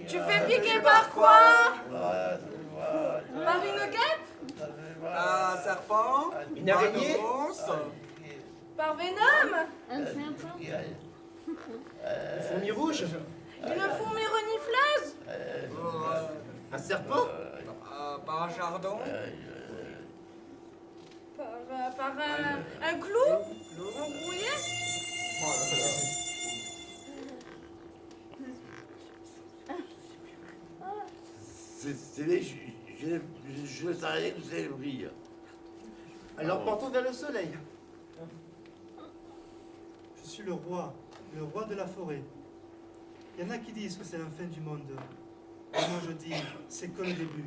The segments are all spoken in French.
Tu fais piquer par quoi? Par une guêpe? Un serpent? Une araignée? Par Venom? Un serpent? Une fourmi rouge? Une fourmi renifleuse? Un serpent? Par un chardon? Par un clou? Embrouillé? C'est vrai, je ne savais rien que c'est le brille. Alors portons vers le soleil. Je suis le roi de la forêt. Il y en a qui disent que c'est la fin du monde. Et moi je dis, c'est que le début.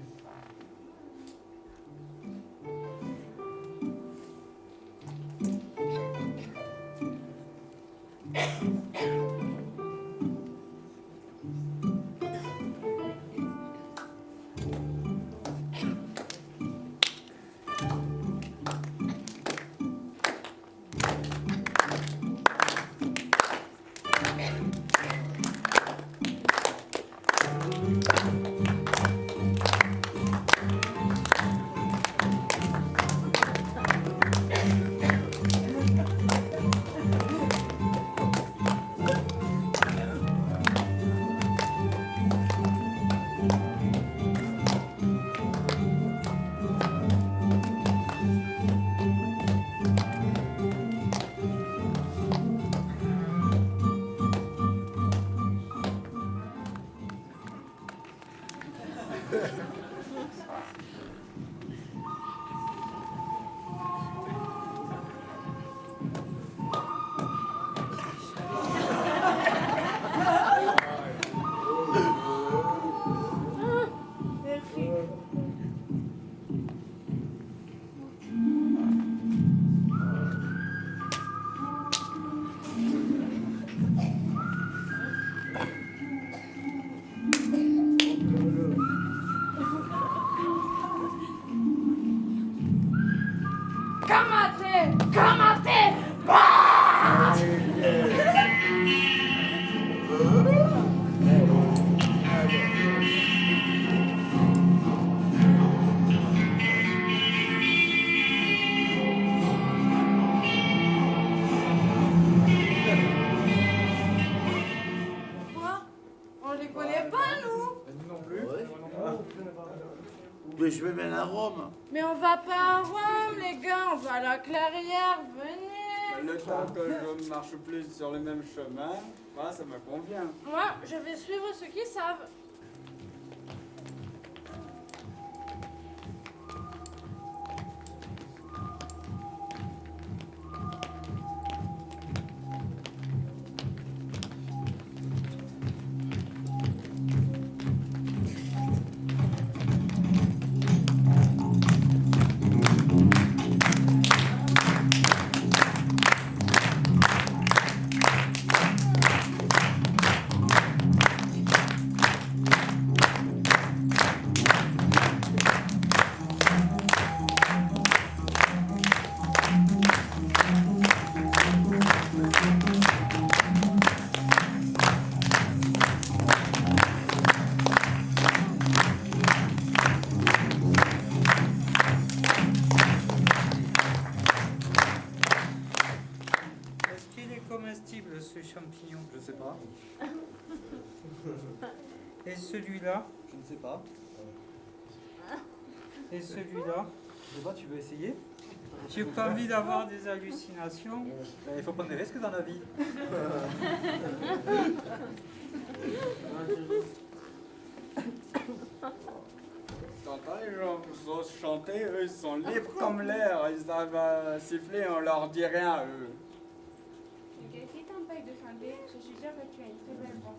Mais je vais même à Rome. Mais on va pas à Rome, les gars, on va à la Clairière, venez. Le temps que je marche plus sur le même chemin, ça me convient. Moi, je vais suivre ceux qui savent. Ce champignon? Je sais pas. Et celui-là? Je ne sais pas. Et celui-là? Je sais pas, tu veux essayer? J'ai pas envie d'avoir des hallucinations. Il faut prendre des risques dans la vie. T'entends les gens qui osent chanter, eux ils sont libres comme l'air, ils arrivent à siffler, on leur dit rien eux. Qui t'empêche de chanter? Je suis sûre que tu as une très belle voix.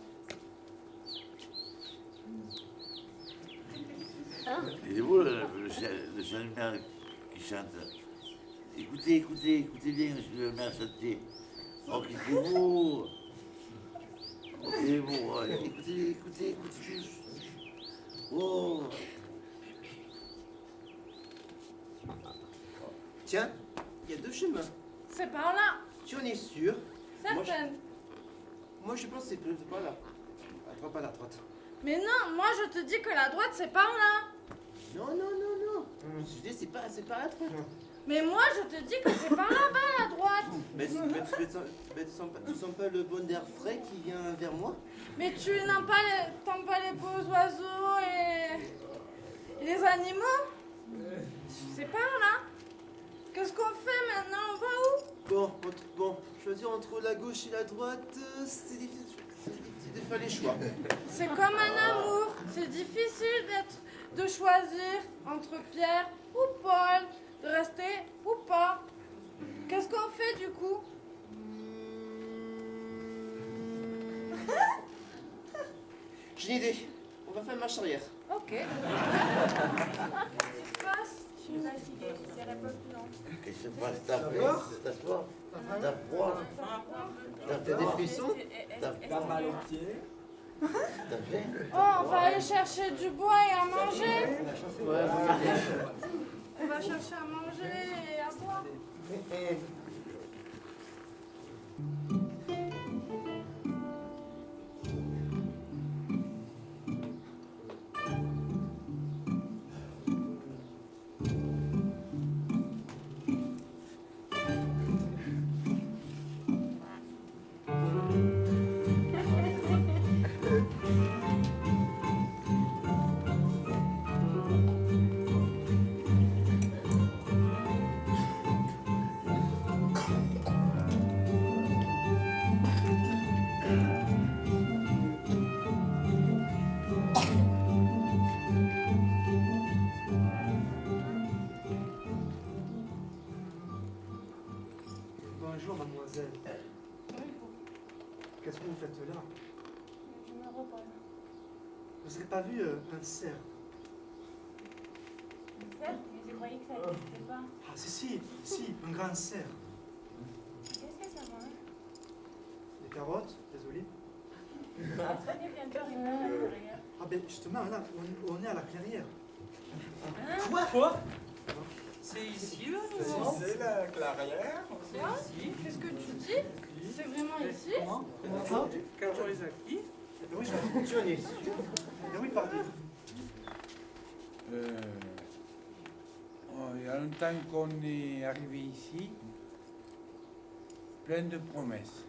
Il est beau le chant humain qui chante. Écoutez, écoutez, écoutez bien le maire chanter. Oh, qu'il est beau! Oh, qu'il est beau! Écoutez, écoutez, écoutez tous. Oh! Tiens, il y a 2 chemins. C'est par là. Tu en es sûr? Certaine. Moi, je pense que c'est par là. À droite, pas la droite. Mais non, moi je te dis que la droite c'est par là. Non, non, non, non. Je dis, c'est pas à droite. Mais moi je te dis que c'est par là-bas la droite. Mais tu sens pas le bon air frais qui vient vers moi? Mais tu n'aimes pas les beaux oiseaux et les animaux? C'est par là. Qu'est-ce qu'on fait maintenant? On va où? Bon, choisir entre la gauche et la droite, c'est difficile de faire les choix. C'est comme un amour. C'est difficile de choisir entre Pierre ou Paul, de rester ou pas. Qu'est-ce qu'on fait du coup? J'ai une idée. On va faire marche arrière. Ok. Qu'est-ce qui se passe? Qu'est-ce qui se passe? T'as froid? T'as froid? T'as T'as des frissons? Pas mal aux pieds. T'as faim? Oh, on va aller chercher du bois et à manger. Ouais, On va chercher à manger et à boire. Bonjour, mademoiselle. Qu'est-ce que vous faites là? Je me repose. Vous n'avez pas vu un cerf? Certes, mais je croyais que ça n'existait pas. Ah, si, un grand cerf. Qu'est-ce que ça mange? Des carottes, des olives. Prenez bientôt une heure. Ah ben justement, là, on est à la clairière. Quoi? C'est ici, là? C'est la clairière. Quoi? Qu'est-ce que tu dis? C'est vraiment ici? Kawarizaki? Oui, Tu en es sûr? oui, pardon. Il y a longtemps qu'on est arrivé ici, plein de promesses.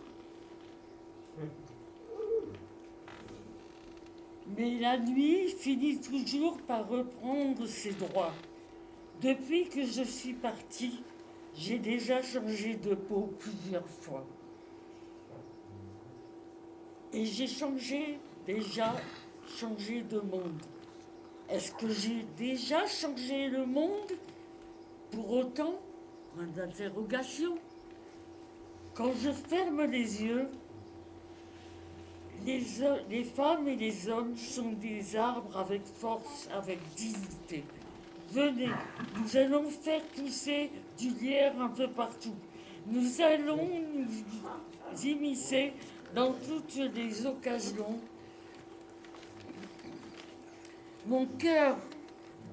Mais la nuit finit toujours par reprendre ses droits. Depuis que je suis partie, j'ai déjà changé de peau plusieurs fois. Et j'ai déjà changé de monde. Est-ce que j'ai déjà changé le monde? Pour autant, point d'interrogation. Quand je ferme les yeux, les femmes et les hommes sont des arbres avec force, avec dignité. Venez, nous allons faire pousser du lierre un peu partout. Nous allons nous immiscer dans toutes les occasions. Mon cœur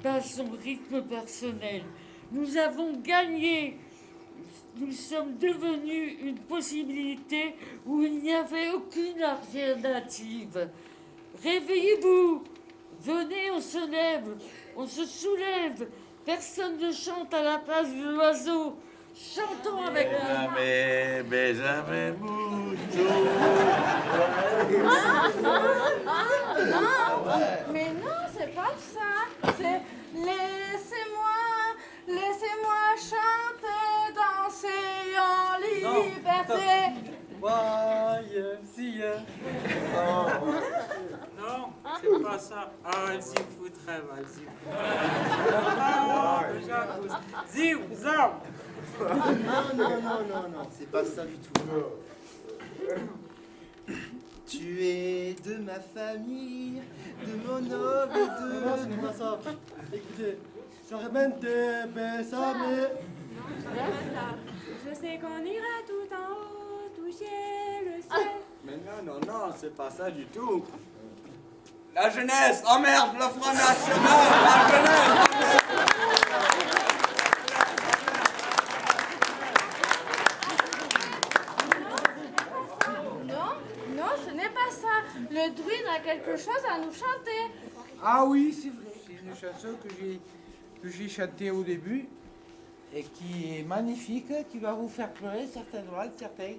bat son rythme personnel. Nous avons gagné. Nous sommes devenus une possibilité où il n'y avait aucune alternative. Réveillez-vous. Venez, on se lève. On se soulève. Personne ne chante à la place de l'oiseau. Chantons avec Bésame, bésame mucho. Mais non, c'est pas ça. C'est laissez-moi chanter, danser en liberté. Non, c'est pas ça. Ah, elle s'y fout très mal, s'y fout. Ah, j'accuse. Ziou, zam. Non, c'est pas ça du tout. Tu es de ma famille, de mon homme et de... Non, c'est pas ça. Écoutez, solamente bésame. Je sais qu'on ira tout en haut, toucher le ciel. Mais non, c'est pas ça du tout. La jeunesse, oh merde, le Front National, la jeunesse. le druide a quelque chose à nous chanter. Ah oui, c'est vrai. C'est une chanson que j'ai chantée au début et qui est magnifique, qui va vous faire pleurer certainement, certains.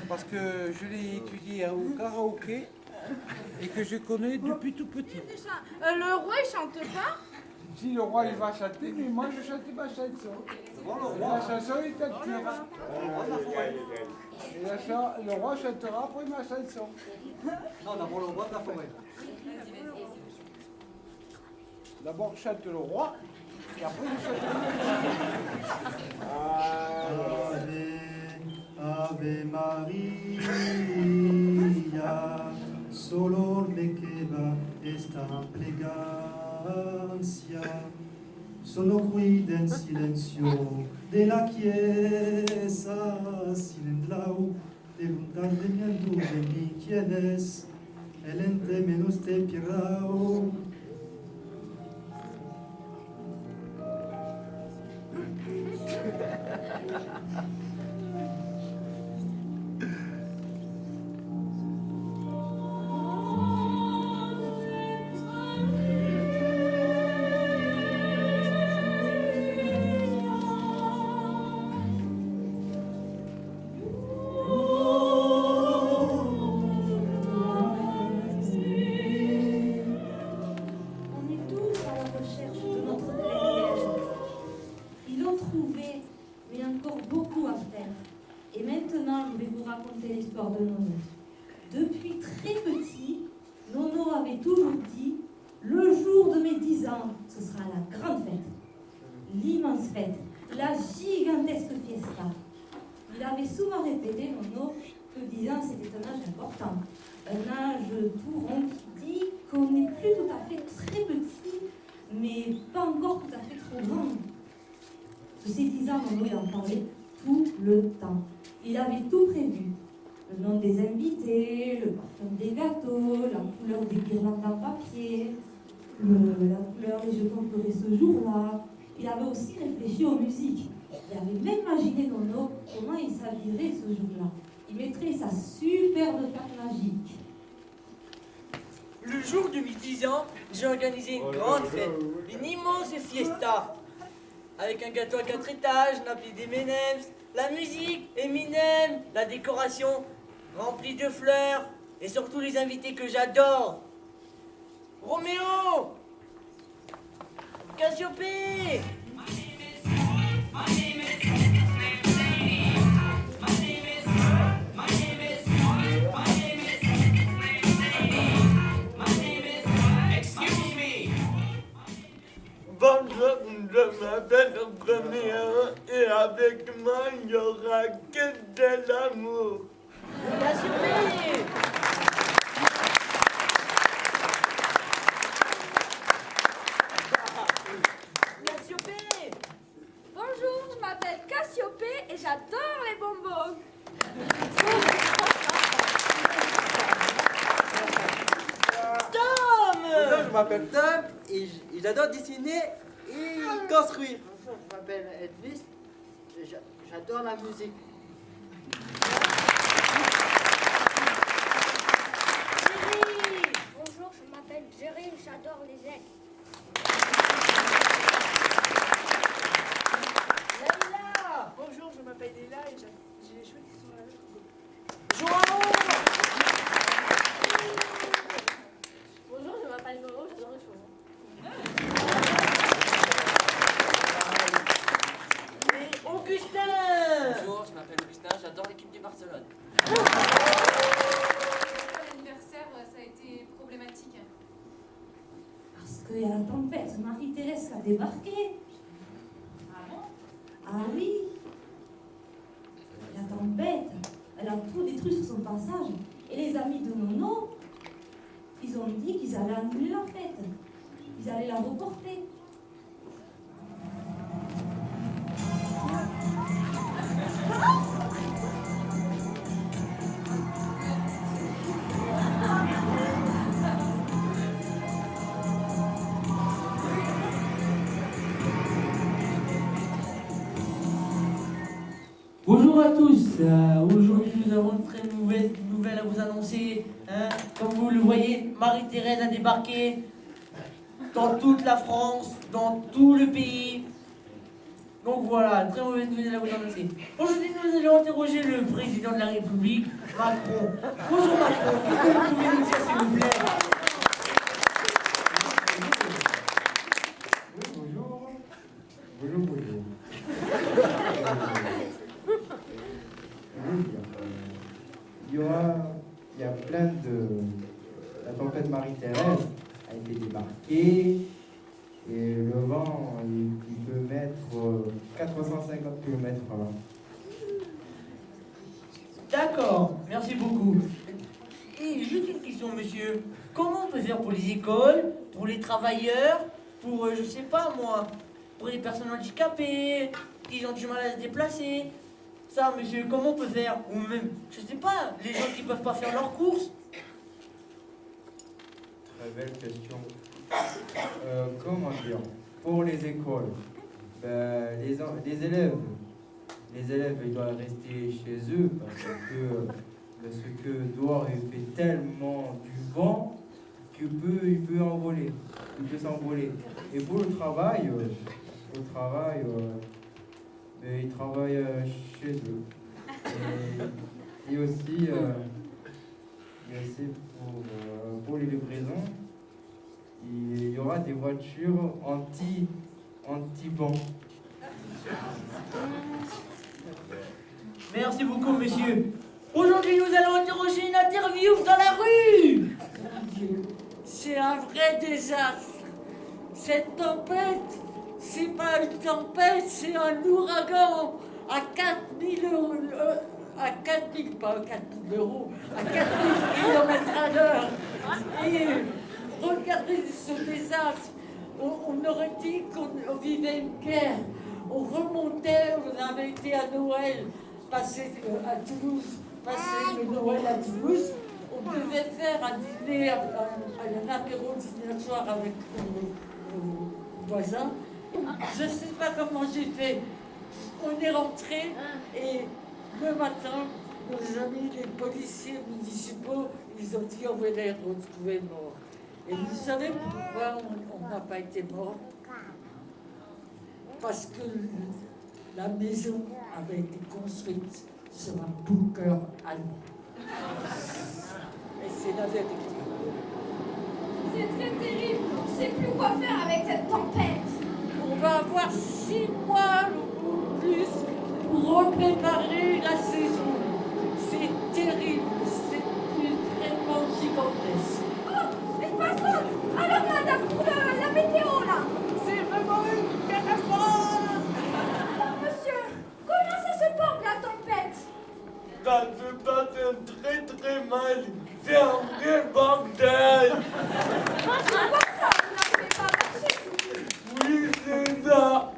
Parce que je l'ai étudiée au karaoké et que je connais depuis tout petit. Le roi, il chante pas? Si le roi il va chanter, mais moi je chante ma chanson. La chanson est en cours. Et le roi chantera après ma chanson. Non, d'abord le roi de la forêt. D'abord chante le roi, et après je chanterai ma chanson. Ave Maria, solo me queda esta plegancia. Sono qui en silencio de la chiesa, silendlau, preguntar de mi de mi quién es, el ente menos te pirao. L'histoire de Nono. Depuis très petit, Nono avait toujours dit le jour de mes 10 ans, ce sera la grande fête, l'immense fête, la gigantesque fiesta. Il avait souvent répété, Nono, que 10 ans c'était un âge important, un âge tout rond qui dit qu'on n'est plus tout à fait très petit, mais pas encore tout à fait trop grand. De ces 10 ans, Nono, il en parlait tout le temps. Il avait tout prévu. Le nom des invités, le parfum des gâteaux, la couleur des guirlandes en papier, la couleur des jetons fleurés ce jour-là. Il avait aussi réfléchi aux musiques. Il avait même imaginé Nono comment il s'habillerait ce jour-là. Il mettrait sa superbe cape magique. Le jour de mes 10 ans, j'ai organisé une grande fête, une immense fiesta, avec un gâteau à 4 étages, nappé des M&M's, la musique, Eminem, la décoration remplie de fleurs et surtout les invités que j'adore. Roméo, Cassiopée, Bonjour, je m'appelle Roméo et avec moi il n'y aura que de l'amour. Cassiopée. Cassiopée. Bonjour, je m'appelle Cassiopée et j'adore les bonbons. Tom. Bonjour, je m'appelle Tom et j'adore dessiner et construire. Bonjour, je m'appelle Edvis et j'adore la musique. Bonjour, je m'appelle Jerry et j'adore les aigles. Leïla. Bonjour, je m'appelle Léla et j'ai les cheveux qui sont là. Joao. Bonjour, je m'appelle Nono, j'adore les cheveux. Et Augustin. Bonjour, je m'appelle Augustin, j'adore l'équipe du Barcelone. L'anniversaire, ça a été problématique. Parce qu'il y a la tempête, Marie-Thérèse a débarqué. Ah bon? Ah oui. La tempête, elle a tout détruit sur son passage. Et les amis de Nono, ils ont dit qu'ils allaient annuler la fête. Ils allaient la reporter. Bonjour à tous, aujourd'hui nous avons une très très mauvaise nouvelle à vous annoncer. Hein. Comme vous le voyez, Marie-Thérèse a débarqué dans toute la France, dans tout le pays. Donc voilà, très mauvaise nouvelle à vous annoncer. Aujourd'hui, nous allons interroger le président de la République, Macron. Bonjour Macron, qu'est-ce que vous pouvez nous dire s'il vous plaît? Oui, bonjour. Bonjour, bonjour. Il y a plein de... La tempête Marie-Thérèse a été débarquée et le vent, il peut mettre 450 km/h. D'accord, merci beaucoup. Et juste une question, monsieur. Comment on peut faire pour les écoles, pour les travailleurs, pour, je sais pas moi, pour les personnes handicapées, qui ont du mal à se déplacer? Ça, monsieur, comment on peut faire? Ou même, je sais pas, les gens qui peuvent pas faire leurs courses? Très belle question. Comment dire? Pour les écoles, ben, les élèves, ils doivent rester chez eux parce que dehors il fait tellement du vent qu'il peut envoler, il peut s'envoler. Et pour le travail, ben, ils travaillent chez eux. Et aussi pour les livraisons, il y aura des voitures anti-vent. Merci beaucoup, monsieur. Aujourd'hui, nous allons interroger une interview dans la rue. C'est un vrai désastre. Cette tempête, c'est pas une tempête, c'est un ouragan à 4000 euros, à 4000, pas 4000 euros, à 4000 km/h. Et regardez ce désastre. On aurait dit qu'on vivait une guerre. On remontait, on avait été à Noël, passé à Toulouse, passer le Noël à Toulouse. On devait faire un dîner, un apéro dîner soir avec nos voisins. Je ne sais pas comment j'ai fait. On est rentré et le matin, nos amis, les policiers municipaux, ils ont dit on va les retrouver morts. Et vous savez pourquoi on n'a pas été morts? Parce que la maison avait été construite sur un bunker allemand. Et c'est la vérité. C'est très terrible. On ne sait plus quoi faire avec cette tempête. On va avoir 6 mois ou plus pour repréparer la saison. C'est terrible. C'est vraiment gigantesque. Oh, mais passons. Alors madame, la météo là. C'est vraiment une catastrophe. Alors monsieur, comment ça se porte la tempête? Ça se passe très très mal. C'est un vrai bordel. C'est quoi ça? Vous n'arrivez pas à marcher? Oui, c'est ça.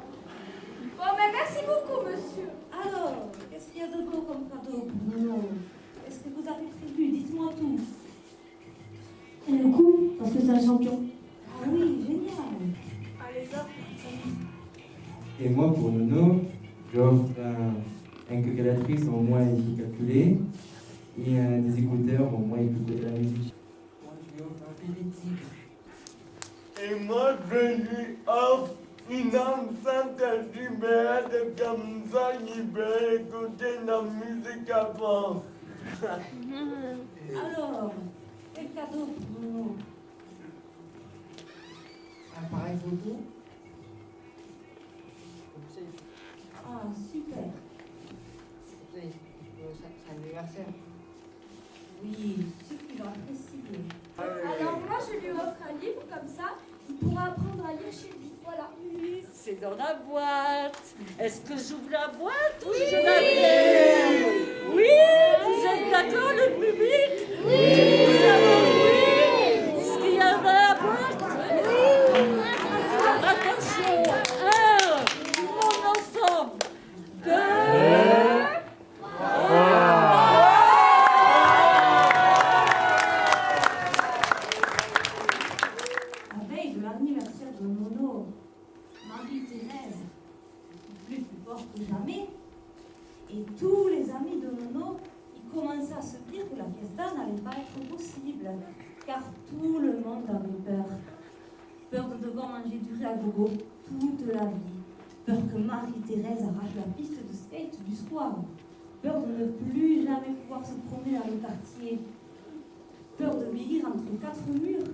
Bon, mais merci beaucoup, monsieur. Alors, qu'est-ce qu'il y a de beau comme cadeau pour nous? Est-ce que vous avez prévu? Dites-moi tout. Et le coup, parce que c'est un champion. Ah oui, génial. Allez, hop. Et moi, pour Nono, j'offre un calculatrice au moins il peut calculer et des écouteurs au moins il peut écouter la musique. Moi, je lui offre un bébé tigre. Et moi, je lui offre une enceinte jumelle, comme ça, il peut écouter la musique avant. Alors, quel cadeau pour nous? Un appareil photo. Ah, super. C'est anniversaire. Oui, super, apprécié. Alors moi, je lui offre un livre comme ça, il pourra apprendre à lire chez lui. Voilà. Oui, c'est dans la boîte. Est-ce que j'ouvre la boîte ou Oui. je la ferme? Oui, vous êtes d'accord, le public? Oui. Vous savez, oui. Ce qu'il y a dans la boîte? Oui. Alors attention, 1, tout le monde ensemble. 2, 3. La veille de l'anniversaire de Nono, Marie-Thérèse, plus fort que jamais, et tous les amis de Nono, ils commençaient à se dire que la fiesta n'allait pas être possible, car tout le monde avait peur. Peur de devoir manger du riz à gogo toute la vie. Peur que Marie-Thérèse arrache la piste de skate du soir. Peur de ne plus jamais pouvoir se promener dans le quartier. Peur de vieillir entre 4 murs.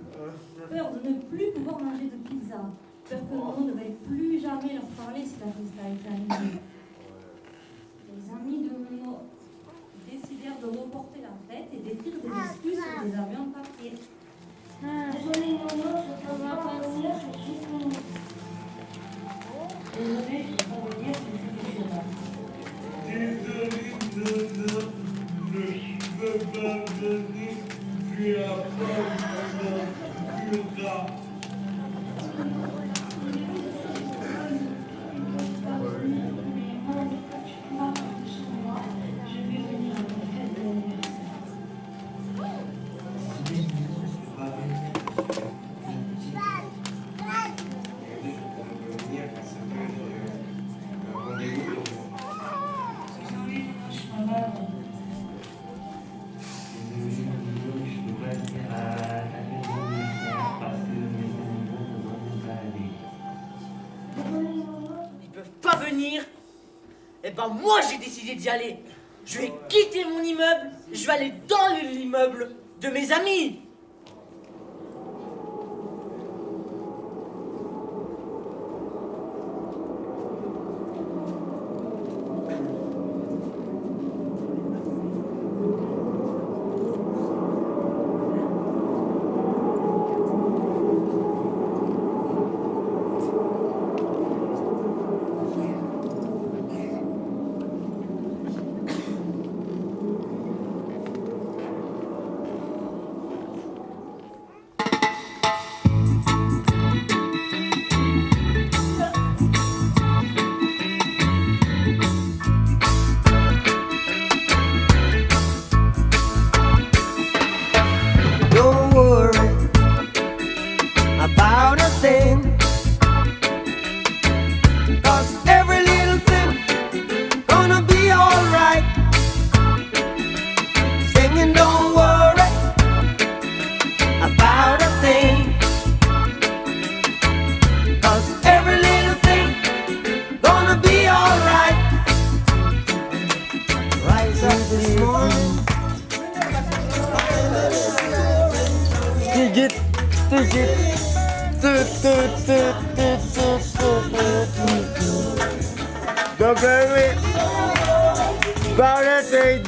Peur de ne plus pouvoir manger de pizza. Peur que Nono ne veuille plus jamais leur parler si la fiesta est annulée. Les amis de Nono décidèrent de reporter la fête et d'écrire des excuses sur des avions de papier. Désolé Nono, je peux pas venir, je suis con. Désolé, je peux pas venir, je suis désolé. Désolé, Nono, je peux pas venir, je suis à Paul pendant Cura. Ils peuvent pas venir. Eh ben moi j'ai décidé d'y aller. Je vais quitter mon immeuble, je vais aller dans l'immeuble de mes amis. Don't worry about a thing, 'cause every little thing gonna be alright. Singing, don't worry about a thing, 'cause every little thing gonna be alright. Rise up this morning. Tigit, tigit, Don't worry about a thing.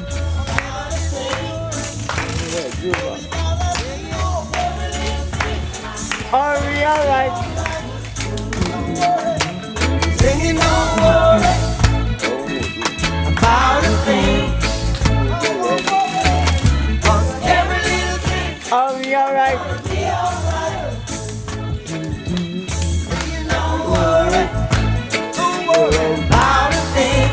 Are we alright? Singing, don't worry about a thing, 'cause every little thing Are we alright? be alright. Singing, don't worry about a thing,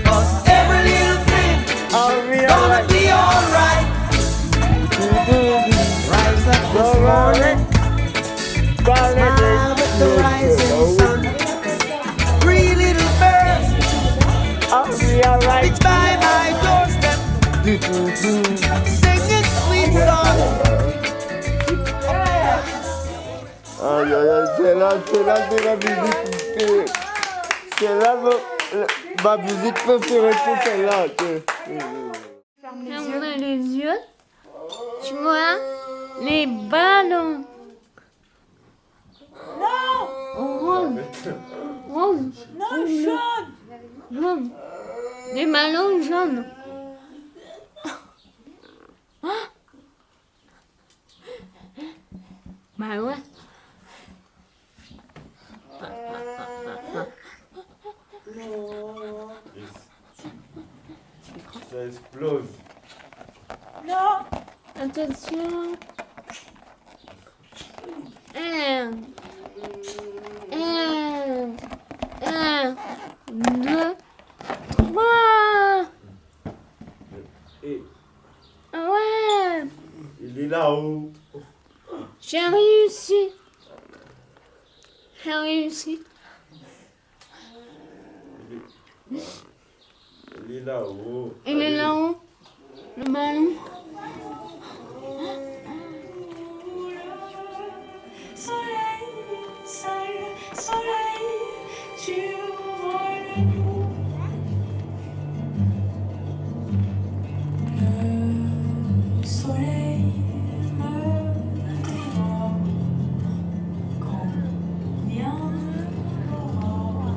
'cause every little thing Are we gonna alright? be alright. Rise up this morning, smile at the rising sun. 3 little birds Are we alright? reach by my doorstep, singing sweet songs. Aïe, aïe, aïe, c'est là ma musique. C'est là ma musique préférée, c'est celle-là. Ferme les yeux. Tu vois les ballons. Non! Rose. Rose. Non, jaune! Jaune. Les ballons jaunes. Bah ouais. Ça explose. Non! Attention. 1, 2, 3. Et Ouais. il est là-haut. J'ai réussi. J'ai réussi. Il Il est là-haut. Il est là-haut. Le ballon. Soleil, seul soleil, tu ouvres le jour. Le soleil me dévore quand vient l'aurore.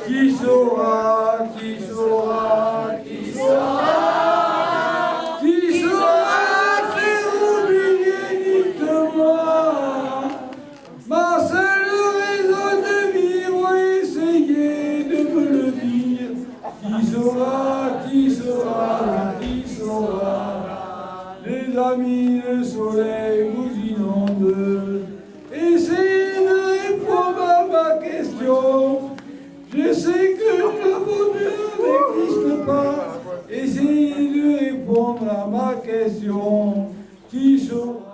Qui saura, qui saura, qui saura, qui saura faire oublier, dites-moi, ma seule raison de vivre, essayez de me le dire. Qui saura, qui saura, qui saura, les amis, le soleil nous inonde. Essayez de répondre à ma question. Je sais que le bonheur n'existe pas. Essayez de répondre à ma question. Qui saura?